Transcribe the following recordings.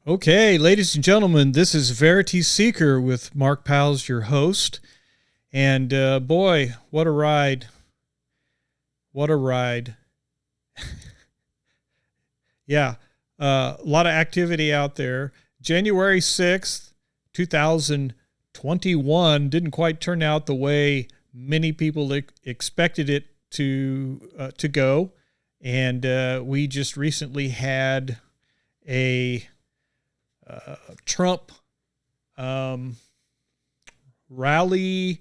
Okay, ladies and gentlemen, this is Verity Seeker with Mark Powls, your host. And boy, what a ride. What a ride. Yeah, a lot of activity out there. January 6th, 2021 didn't quite turn out the way many people expected it to go. And we just recently had a Trump rally,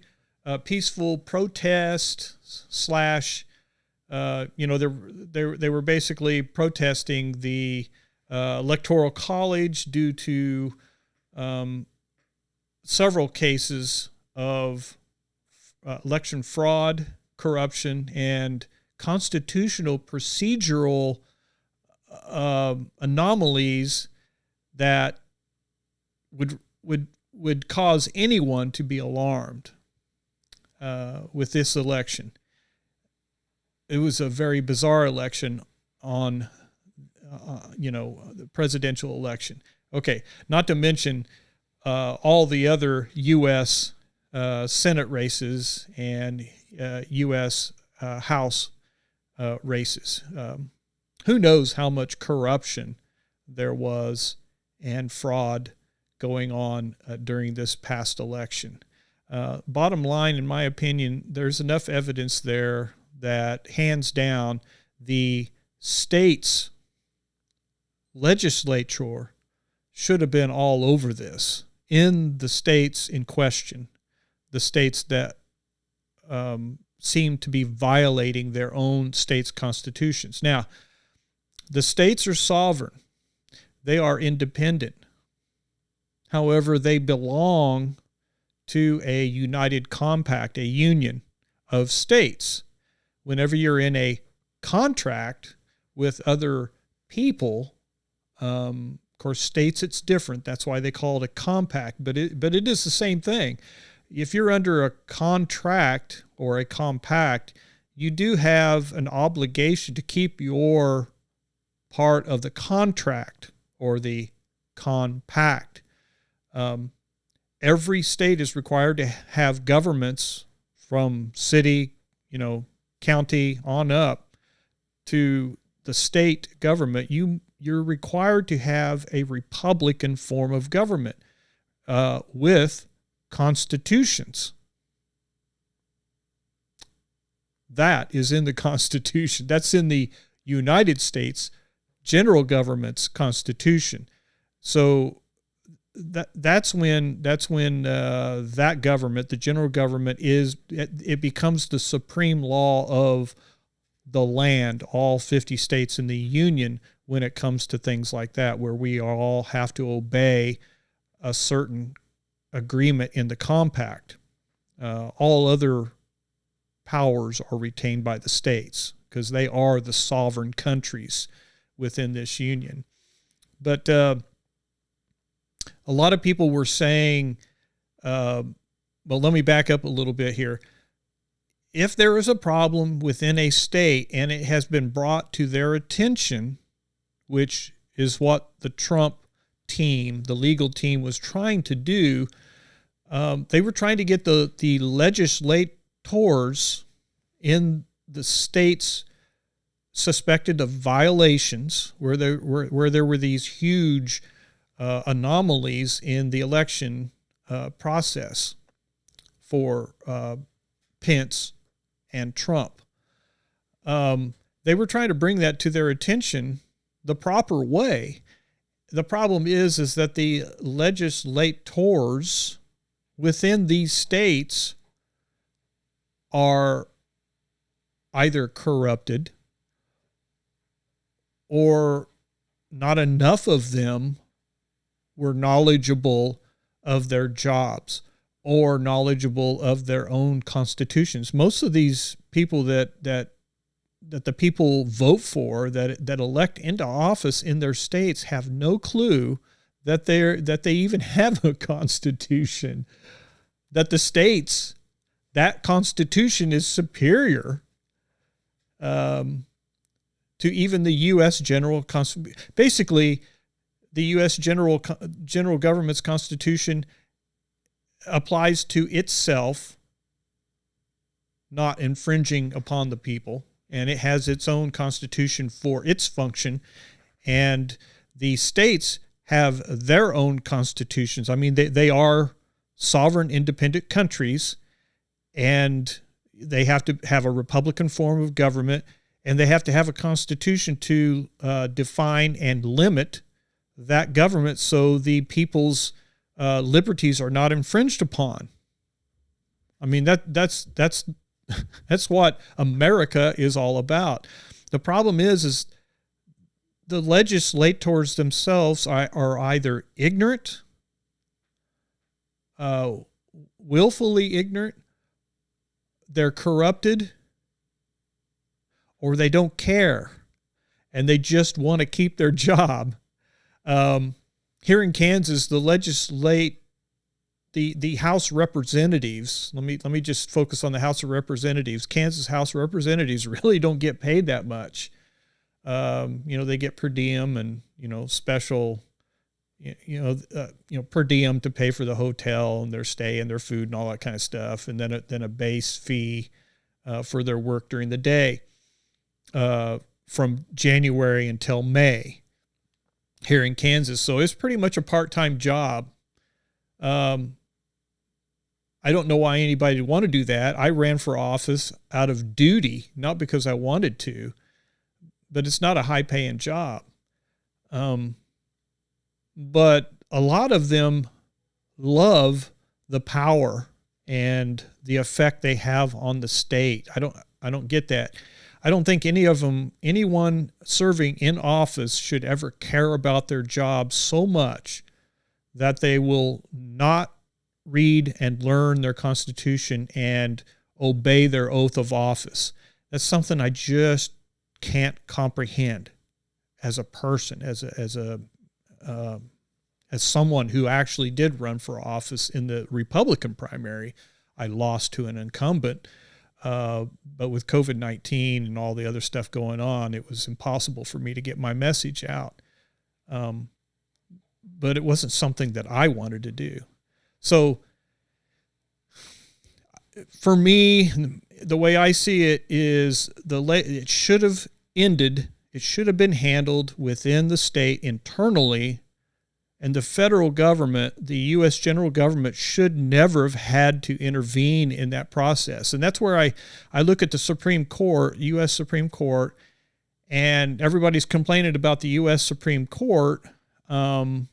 peaceful protest slash, they were basically protesting the Electoral College due to several cases of election fraud, corruption, and constitutional procedural anomalies that would cause anyone to be alarmed with this election. It was a very bizarre election on, the presidential election. Okay, not to mention all the other U.S. Senate races and U.S. House races. Who knows how much corruption there was and fraud going on during this past election. Bottom line, in my opinion, there's enough evidence there that hands down the state's legislature should have been all over this in the states in question, the states that seem to be violating their own states' constitutions. Now, the states are sovereign. They are independent. However, they belong to a united compact, a union of states. Whenever you're in a contract with other people, of course, states, it's different. That's why they call it a compact, but it is the same thing. If you're under a contract or a compact, you do have an obligation to keep your part of the contract or the compact. Every state is required to have governments from city, county on up to the state government. You're required to have a republican form of government with constitutions. That is in the Constitution. That's in the United States general government's constitution. So that's when that government, the general government, it becomes the supreme law of the land, all 50 states in the union, when it comes to things like that, where we all have to obey a certain agreement in the compact. All other powers are retained by the states because they are the sovereign countries within this union. But a lot of people were saying, well, let me back up a little bit here. If there is a problem within a state and it has been brought to their attention, which is what the Trump team, the legal team, was trying to do, they were trying to get the legislators in the states suspected of violations, where there were these huge anomalies in the election process for Pence and Trump. They were trying to bring that to their attention the proper way. The problem is that the legislators within these states are either corrupted or not enough of them were knowledgeable of their jobs or knowledgeable of their own constitutions. Most of these people that the people vote for, that elect into office in their states, have no clue that they even have a constitution, that the states, that constitution is superior to even the U.S. general constitution. Basically, the U.S. general government's constitution applies to itself, not infringing upon the people, and it has its own constitution for its function, and the states have their own constitutions. I mean, they are sovereign, independent countries, and they have to have a republican form of government, and they have to have a constitution to define and limit that government so the people's liberties are not infringed upon. I mean, that's what America is all about. The problem is the legislators themselves are either ignorant, willfully ignorant, they're corrupted, or they don't care, and they just want to keep their job. Here in Kansas, the House Representatives, let me just focus on the House of Representatives. Kansas House Representatives really don't get paid that much. They get per diem and, special, per diem to pay for the hotel and their stay and their food and all that kind of stuff. And then a base fee for their work during the day from January until May here in Kansas. So it's pretty much a part-time job. I don't know why anybody would want to do that. I ran for office out of duty, not because I wanted to, but it's not a high-paying job. But a lot of them love the power and the effect they have on the state. I don't get that. I don't think anyone serving in office should ever care about their job so much that they will not read and learn their Constitution and obey their oath of office. That's something I just can't comprehend as a person, as someone who actually did run for office in the Republican primary. I lost to an incumbent, but with COVID-19 and all the other stuff going on, it was impossible for me to get my message out. But it wasn't something that I wanted to do. So for me, the way I see it is it should have ended. It should have been handled within the state internally, and the federal government, the U.S. general government, should never have had to intervene in that process. And that's where I look at the Supreme Court, U.S. Supreme Court, and everybody's complaining about the U.S. Supreme Court. And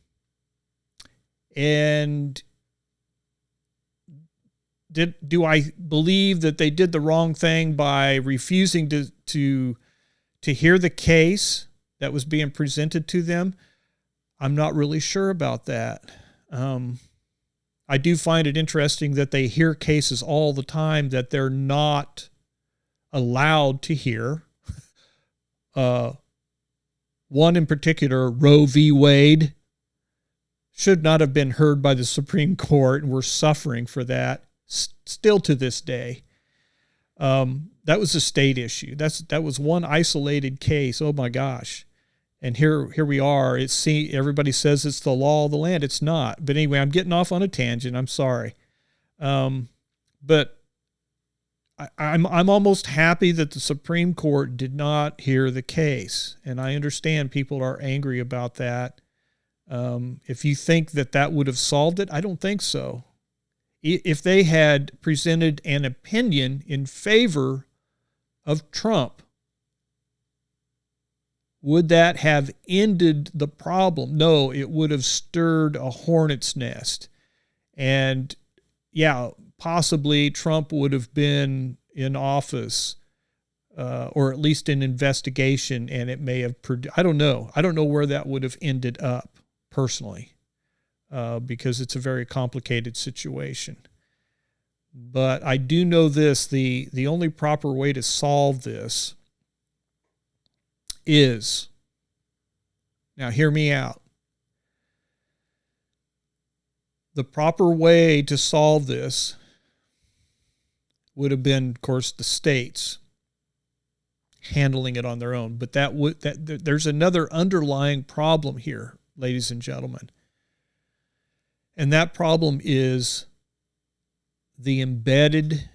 do I believe that they did the wrong thing by refusing to hear the case that was being presented to them? I'm not really sure about that. I do find it interesting that they hear cases all the time that they're not allowed to hear. One in particular, Roe v. Wade, should not have been heard by the Supreme Court, and we're suffering for that still to this day. That was a state issue. That was one isolated case. Oh my gosh. And here we are. Everybody says it's the law of the land. It's not. But anyway, I'm getting off on a tangent. I'm sorry. But I'm almost happy that the Supreme Court did not hear the case. And I understand people are angry about that. If you think that would have solved it, I don't think so. If they had presented an opinion in favor of Trump, would that have ended the problem? No, it would have stirred a hornet's nest. And yeah, possibly Trump would have been in office, or at least an investigation, and it may have I don't know. I don't know where that would have ended up personally, because it's a very complicated situation. But I do know this, the only proper way to solve this is, now hear me out, the proper way to solve this would have been, of course, the states handling it on their own. But there's another underlying problem here. ladies and gentlemen. And that problem is the embedded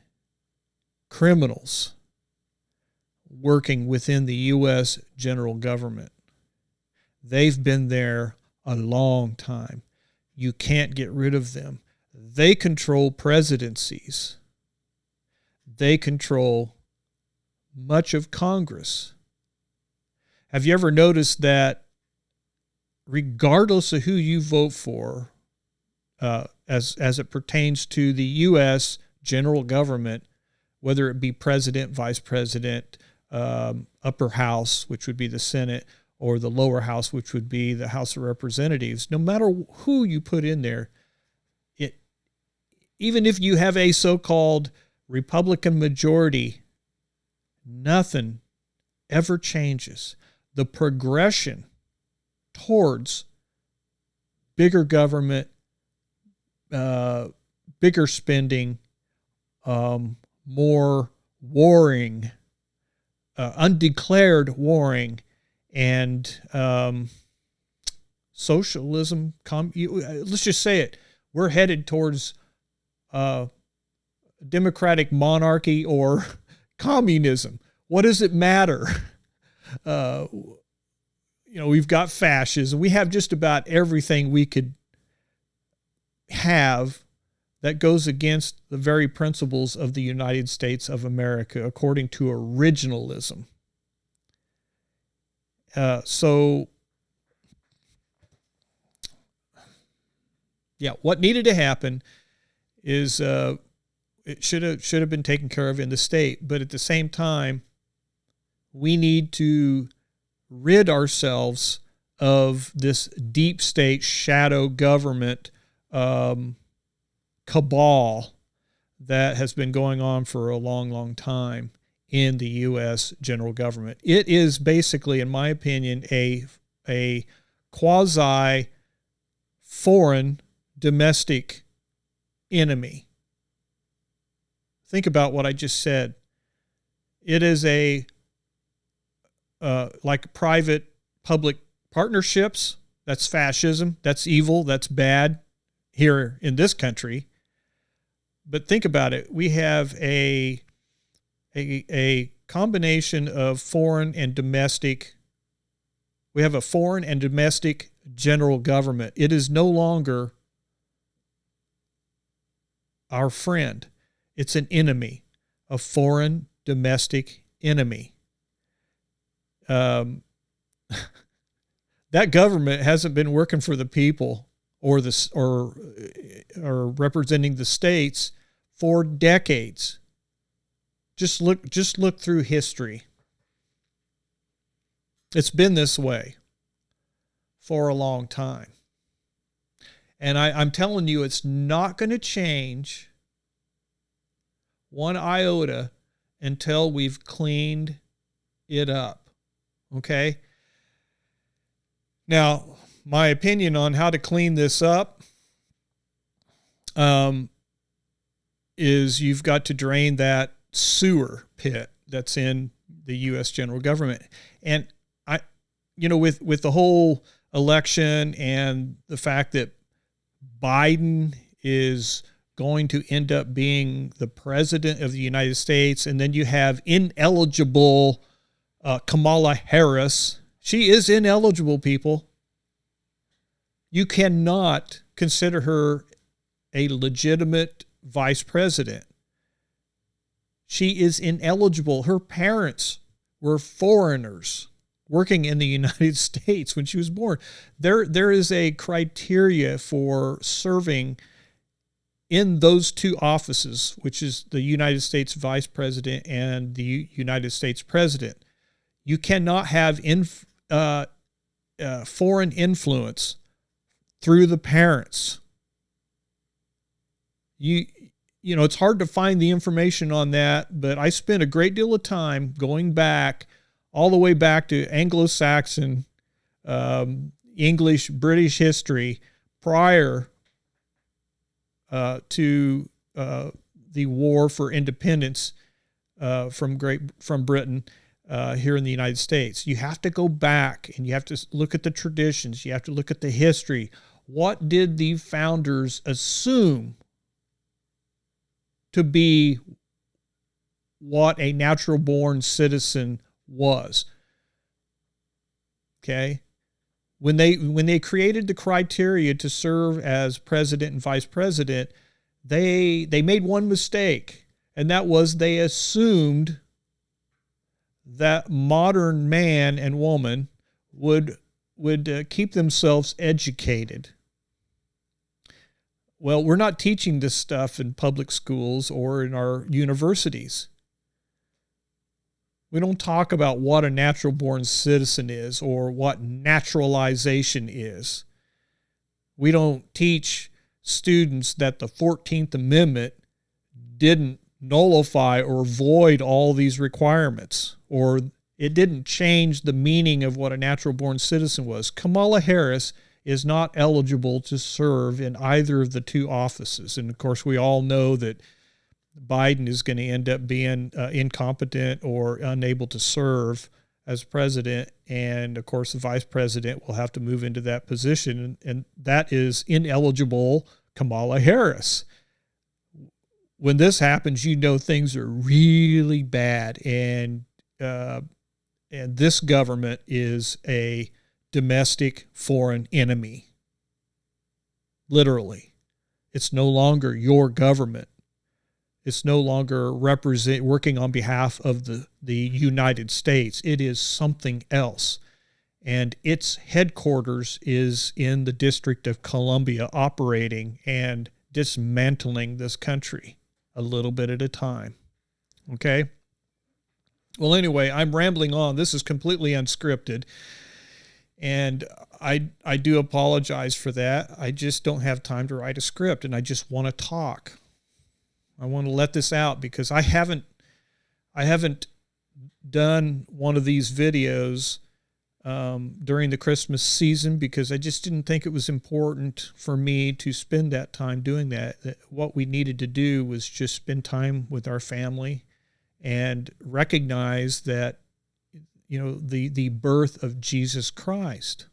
criminals working within the U.S. general government. They've been there a long time. You can't get rid of them. They control presidencies. They control much of Congress. Have you ever noticed that regardless of who you vote for, as it pertains to the U.S. general government, whether it be president, vice president, upper house, which would be the Senate, or the lower house, which would be the House of Representatives, no matter who you put in there, even if you have a so-called Republican majority, nothing ever changes. The progression towards bigger government, bigger spending, more warring, undeclared warring, and socialism. Let's just say it. We're headed towards democratic monarchy or communism. What does it matter? We've got fascism. We have just about everything we could have that goes against the very principles of the United States of America, according to originalism. What needed to happen is it should have been taken care of in the state, but at the same time, we need to rid ourselves of this deep state shadow government cabal that has been going on for a long, long time in the U.S. general government. It is basically, in my opinion, a quasi foreign domestic enemy. Think about what I just said. It is like private public partnerships. That's fascism. That's evil. That's bad here in this country. But think about it. We have a combination of foreign and domestic. We have a foreign and domestic general government. It is no longer our friend. It's an enemy, a foreign domestic enemy. That government hasn't been working for the people or representing the states for decades. Just look through history. It's been this way for a long time. And I'm telling you, it's not going to change one iota until we've cleaned it up. Okay? Now, my opinion on how to clean this up is you've got to drain that sewer pit that's in the U.S. general government. And with the whole election and the fact that Biden is going to end up being the president of the United States, and then you have ineligible Kamala Harris. She is ineligible, people. You cannot consider her a legitimate vice president. She is ineligible. Her parents were foreigners working in the United States when she was born. There is a criteria for serving in those two offices, which is the United States vice president and the United States president. You cannot have foreign influence through the parents. It's hard to find the information on that, but I spent a great deal of time going back, all the way back to Anglo-Saxon, English, British history prior to the war for independence from Britain. here in the United States. You have to go back and you have to look at the traditions. You have to look at the history. What did the founders assume to be what a natural born citizen was? Okay. When they created the criteria to serve as president and vice president, they made one mistake, and that was they assumed that modern man and woman would keep themselves educated. Well, we're not teaching this stuff in public schools or in our universities. We don't talk about what a natural born citizen is or what naturalization is. We don't teach students that the 14th Amendment didn't nullify or void all these requirements, or it didn't change the meaning of what a natural born citizen was. Kamala Harris is not eligible to serve in either of the two offices. And of course, we all know that Biden is going to end up being incompetent or unable to serve as president. And of course, the vice president will have to move into that position. And that is ineligible Kamala Harris. When this happens, you know things are really bad. And this government is a domestic foreign enemy. Literally. It's no longer your government. It's no longer working on behalf of the United States. It is something else. And its headquarters is in the District of Columbia, operating and dismantling this country a little bit at a time. Okay? Well, anyway, I'm rambling on. This is completely unscripted. And I do apologize for that. I just don't have time to write a script, and I just want to talk. I want to let this out because I haven't done one of these videos during the Christmas season because I just didn't think it was important for me to spend that time doing that. What we needed to do was just spend time with our family and recognize that, you know, the birth of Jesus Christ.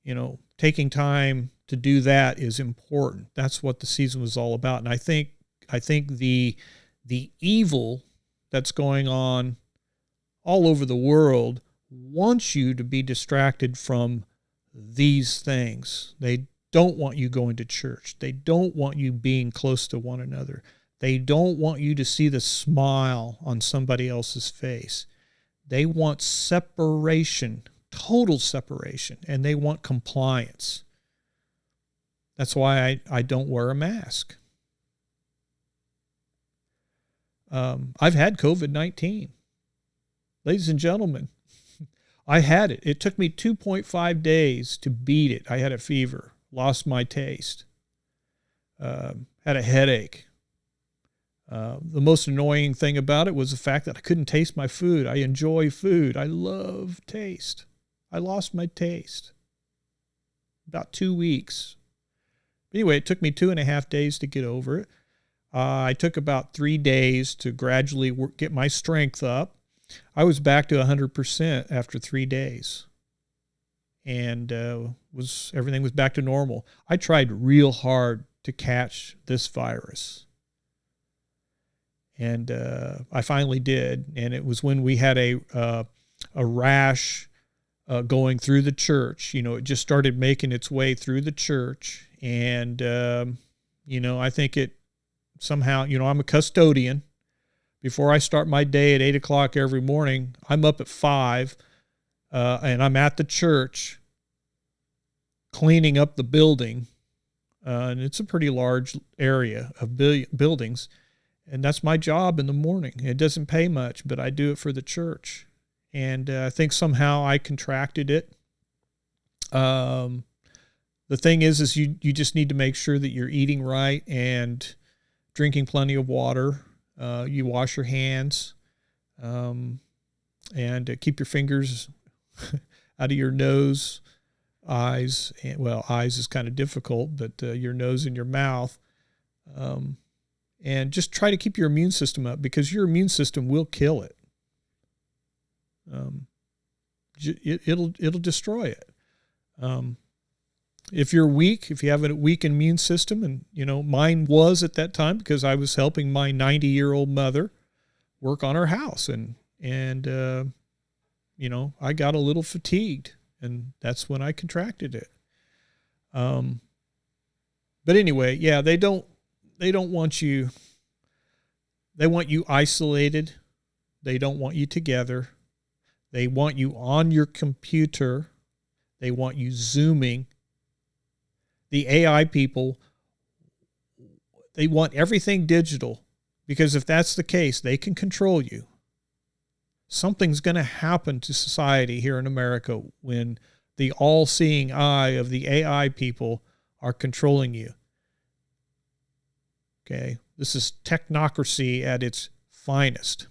You know, taking time to do that is important. That's what the season was all about. And I think the evil that's going on all over the world wants you to be distracted from these things. They don't want you going to church. They don't want you being close to one another. They don't want you to see the smile on somebody else's face. They want separation, total separation, and they want compliance. That's why I don't wear a mask. I've had COVID-19. Ladies and gentlemen, I had it. It took me 2.5 days to beat it. I had a fever, lost my taste, had a headache. The most annoying thing about it was the fact that I couldn't taste my food. I enjoy food. I love taste. I lost my taste. About 2 weeks. Anyway, it took me 2.5 days to get over it. I took about 3 days to gradually get my strength up. I was back to 100% after 3 days. And everything was back to normal. I tried real hard to catch this virus. And I finally did. And it was when we had a rash going through the church. You know, it just started making its way through the church. And, you know, I think it somehow, you know, I'm a custodian. Before I start my day at 8 o'clock every morning, I'm up at 5 and I'm at the church cleaning up the building. And it's a pretty large area of buildings. And that's my job in the morning. It doesn't pay much, but I do it for the church. And I think somehow I contracted it. The thing is you just need to make sure that you're eating right and drinking plenty of water. You wash your hands and keep your fingers out of your nose, eyes. Well, eyes is kind of difficult, but your nose and your mouth. And just try to keep your immune system up because your immune system will kill it. It'll destroy it. If you're weak, if you have a weak immune system, and mine was at that time because I was helping my 90-year-old mother work on her house, and I got a little fatigued, and that's when I contracted it. But anyway, yeah, they don't want you. They want you isolated. They don't want you together. They want you on your computer. They want you Zooming. The AI people, they want everything digital, because if that's the case, they can control you. Something's going to happen to society here in America when the all-seeing eye of the AI people are controlling you. Okay, this is technocracy at its finest.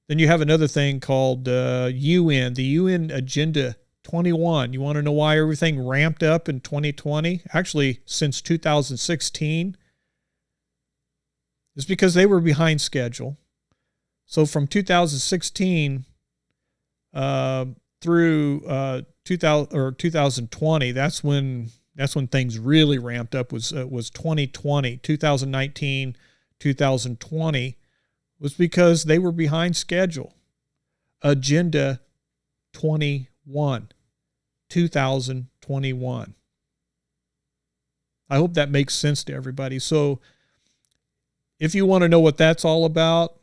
Then you have another thing called UN, the UN Agenda 21. You want to know why everything ramped up in 2020? Actually, since 2016. It's because they were behind schedule. So from 2016 through 2020, that's when things really ramped up. Was 2020, 2019, 2020 was because they were behind schedule. Agenda 21. 2021. I hope that makes sense to everybody. So if you want to know what that's all about,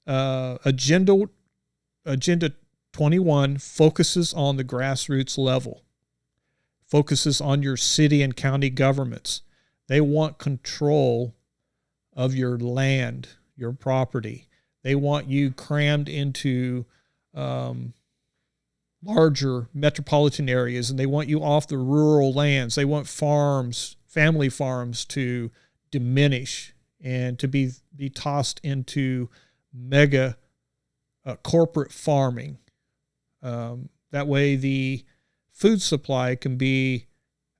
Agenda 21 focuses on the grassroots level, focuses on your city and county governments. They want control of your land, your property. They want you crammed into larger metropolitan areas, and they want you off the rural lands. They want farms, family farms, to diminish and to be tossed into mega corporate farming. That way the food supply can be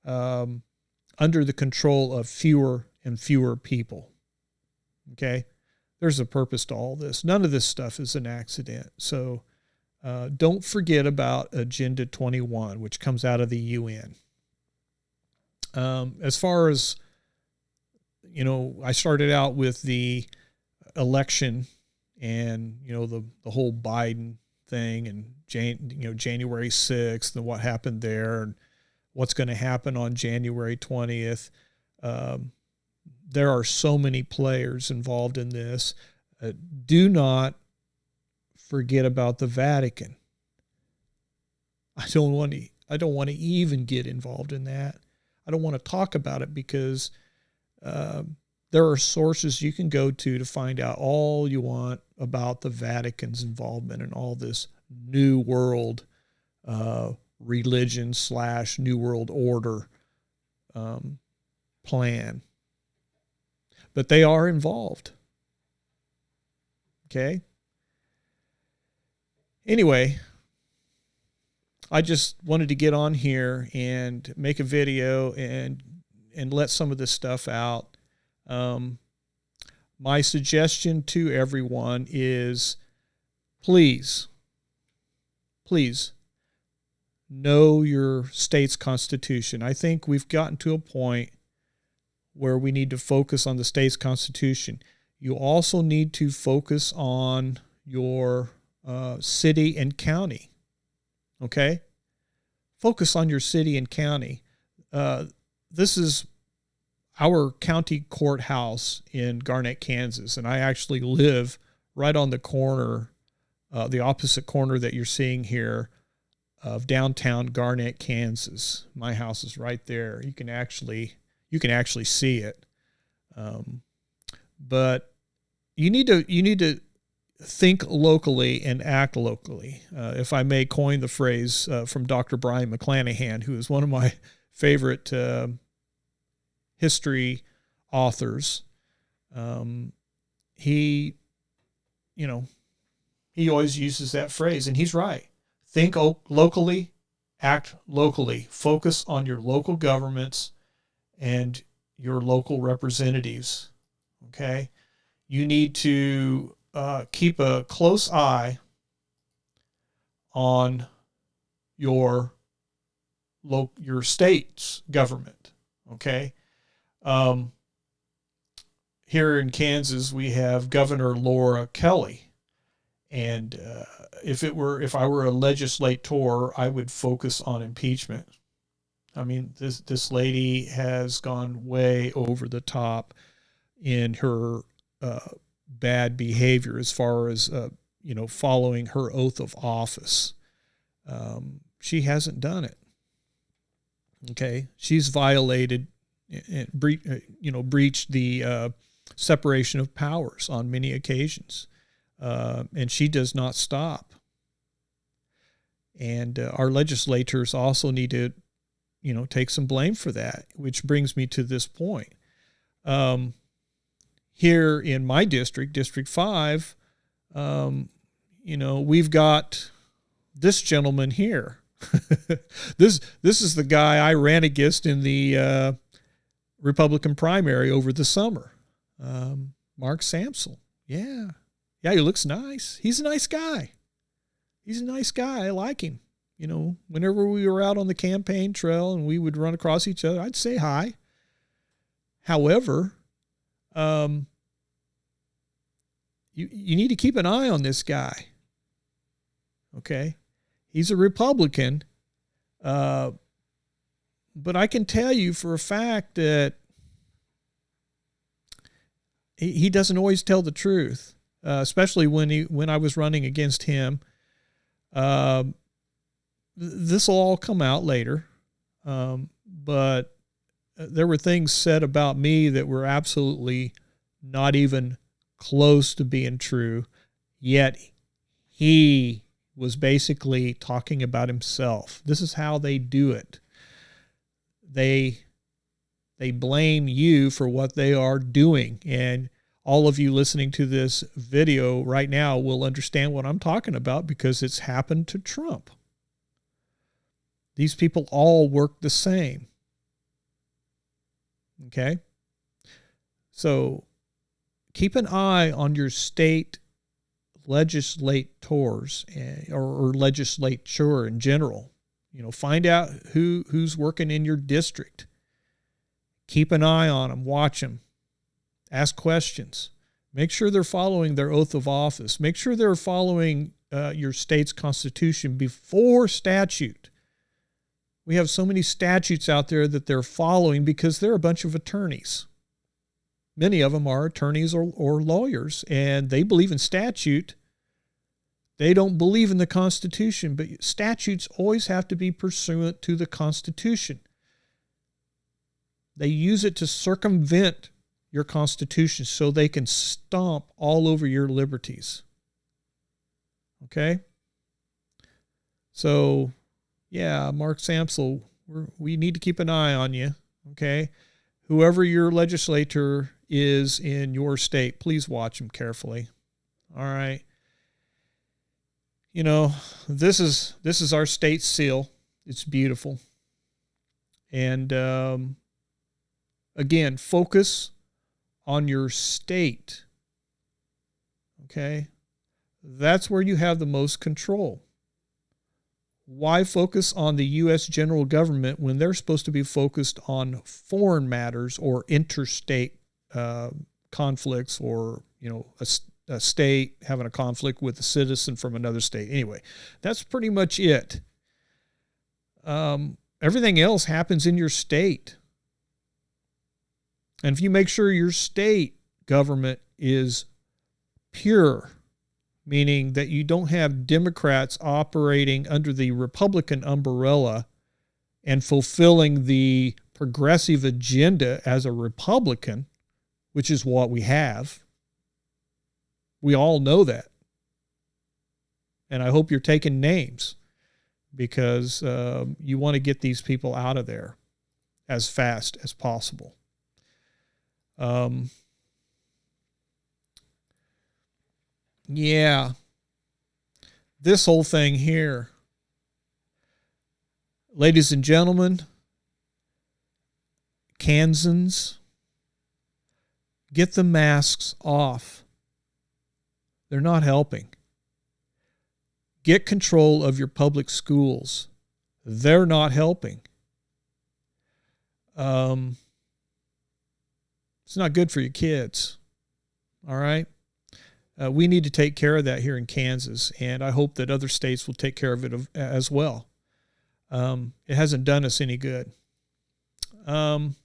under the control of fewer and fewer people. Okay? There's a purpose to all this. None of this stuff is an accident. So don't forget about Agenda 21, which comes out of the UN. As far as, I started out with the election and, the whole Biden thing and, January 6th and what happened there and what's going to happen on January 20th. There are so many players involved in this. Do not forget about the Vatican. I don't want to even get involved in that. I don't want to talk about it because there are sources you can go to find out all you want about the Vatican's involvement in all this New World religion / New World Order plan. But they are involved. Okay? Anyway, I just wanted to get on here and make a video and let some of this stuff out. My suggestion to everyone is please know your state's constitution. I think we've gotten to a point where we need to focus on the state's constitution. You also need to focus on your city and county. Okay? Focus on your city and county. This is our county courthouse in Garnett, Kansas, and I actually live right on the corner, the opposite corner that you're seeing here of downtown Garnett, Kansas. My house is right there. You can actually see it. But you need to think locally and act locally. If I may coin the phrase from Dr. Brian McClanahan, who is one of my favorite history authors. He always uses that phrase, and he's right. Think locally, act locally. Focus on your local governments and your local representatives. Okay? You need to keep a close eye on your state's government. Okay. Here in Kansas, we have Governor Laura Kelly. And if I were a legislator, I would focus on impeachment. I mean, this lady has gone way over the top in her bad behavior as far as following her oath of office. She hasn't done it. Okay, she's violated, breached the separation of powers on many occasions, and she does not stop. And our legislators also need to, take some blame for that, which brings me to this point. Here in my district, District 5, we've got this gentleman here. This is the guy I ran against in the Republican primary over the summer. Mark Samsel. Yeah, he looks nice. He's a nice guy. I like him. Whenever we were out on the campaign trail and we would run across each other, I'd say hi. However, you need to keep an eye on this guy. Okay? He's a Republican, but I can tell you for a fact that he doesn't always tell the truth, especially when I was running against him. This will all come out later, but there were things said about me that were absolutely not even close to being true, yet he was basically talking about himself. This is how they do it. They blame you for what they are doing. And all of you listening to this video right now will understand what I'm talking about because it's happened to Trump. These people all work the same. Okay? So keep an eye on your state legislators or legislature in general. Find out who's working in your district. Keep an eye on them. Watch them. Ask questions. Make sure they're following their oath of office. Make sure they're following your state's constitution before statute. We have so many statutes out there that they're following because they're a bunch of attorneys. Many of them are attorneys or lawyers, and they believe in statute. They don't believe in the Constitution, but statutes always have to be pursuant to the Constitution. They use it to circumvent your Constitution so they can stomp all over your liberties. Okay? So, yeah, Mark Samsel, we need to keep an eye on you. Okay? Whoever your legislator is in your state, please watch him carefully. All right? This is our state seal. It's beautiful. And again, focus on your state. Okay? That's where you have the most control. Why focus on the U.S. general government when they're supposed to be focused on foreign matters or interstate conflicts, or a state having a conflict with a citizen from another state? Anyway, that's pretty much it. Everything else happens in your state. And if you make sure your state government is pure, meaning that you don't have Democrats operating under the Republican umbrella and fulfilling the progressive agenda as a Republican, which is what we have. We all know that. And I hope you're taking names, because you want to get these people out of there as fast as possible. Yeah, this whole thing here, ladies and gentlemen, Kansans, get the masks off. They're not helping. Get control of your public schools. They're not helping. It's not good for your kids. All right? We need to take care of that here in Kansas, and I hope that other states will take care of it as well. It hasn't done us any good. Here's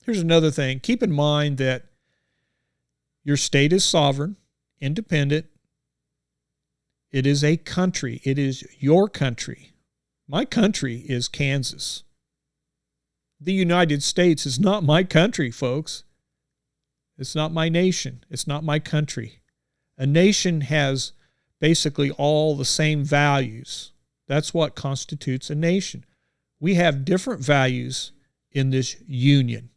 another thing. Keep in mind that your state is sovereign, independent. It is a country. It is your country. My country is Kansas. The United States is not my country, folks. It's not my nation. It's not my country. A nation has basically all the same values. That's what constitutes a nation. We have different values in this union.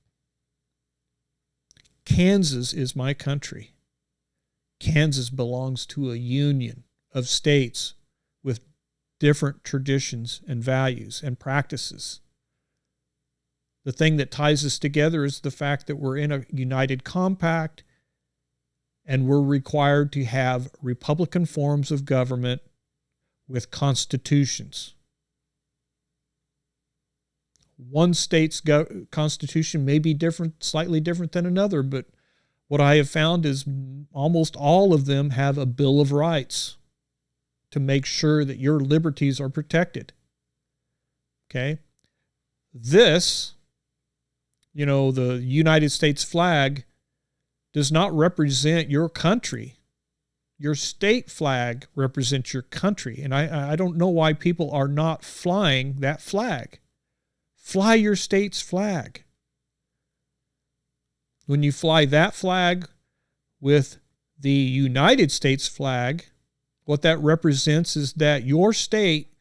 Kansas is my country. Kansas belongs to a union of states with different traditions and values and practices. The thing that ties us together is the fact that we're in a united compact and we're required to have Republican forms of government with constitutions. One state's constitution may be different, slightly different than another, but what I have found is almost all of them have a Bill of Rights to make sure that your liberties are protected. Okay? This, the United States flag does not represent your country. Your state flag represents your country. And I don't know why people are not flying that flag. Fly your state's flag. When you fly that flag with the United States flag, what that represents is that your state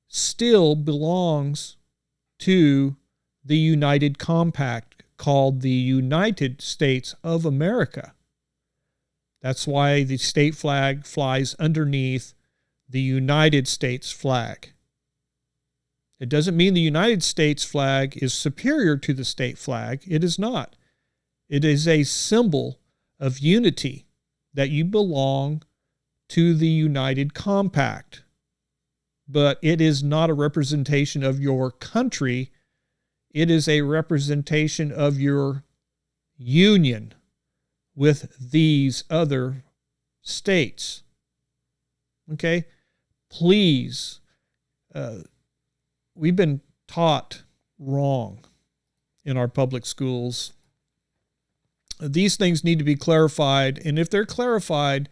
still belongs to the United Compact called the United States of America. That's why the state flag flies underneath the United States flag. It doesn't mean the United States flag is superior to the state flag. It is not. It is a symbol of unity that you belong to the United Compact. But it is not a representation of your country. It is a representation of your union with these other states. Okay? Please, we've been taught wrong in our public schools. These things need to be clarified, and if they're clarified,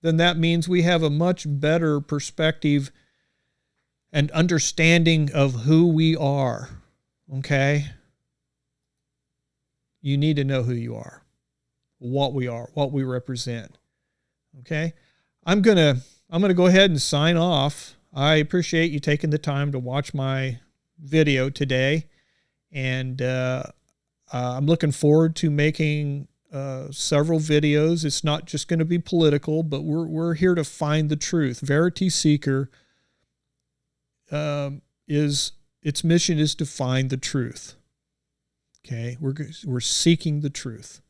then that means we have a much better perspective and understanding of who we are. Okay? You need to know who you are, what we are, what we represent. Okay? I'm gonna go ahead and sign off. I appreciate you taking the time to watch my video today, and I'm looking forward to making several videos. It's not just going to be political, but we're here to find the truth. Verity Seeker its mission is to find the truth. Okay, we're seeking the truth.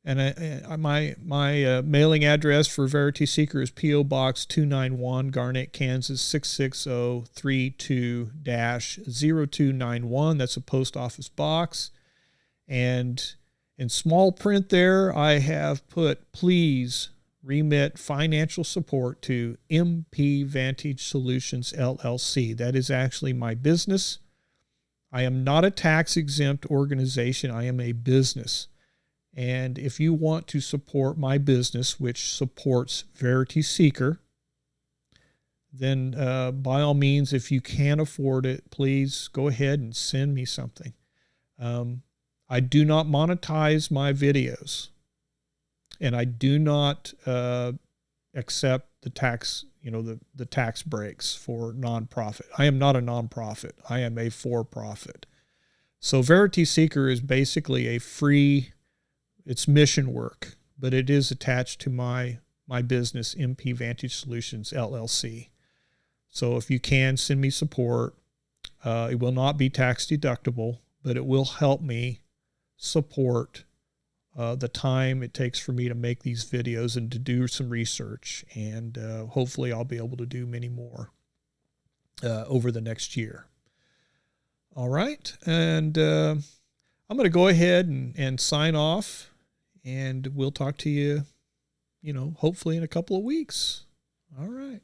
And my mailing address for Verity Seeker is P.O. Box 291, Garnett, Kansas 66032-0291. That's a post office box. And in small print there, I have put, please remit financial support to MP Vantage Solutions, LLC. That is actually my business. I am not a tax-exempt organization. I am a business. And if you want to support my business, which supports Verity Seeker, then by all means, if you can afford it, please go ahead and send me something. I do not monetize my videos, and I do not accept the tax, the tax breaks for nonprofit. I am not a nonprofit. I am a for-profit. So Verity Seeker is basically a free. It's mission work, but it is attached to my business, MP Vantage Solutions, LLC. So if you can, send me support. It will not be tax deductible, but it will help me support the time it takes for me to make these videos and to do some research. And hopefully I'll be able to do many more over the next year. All right. And I'm going to go ahead and sign off, and we'll talk to you, hopefully in a couple of weeks. All right.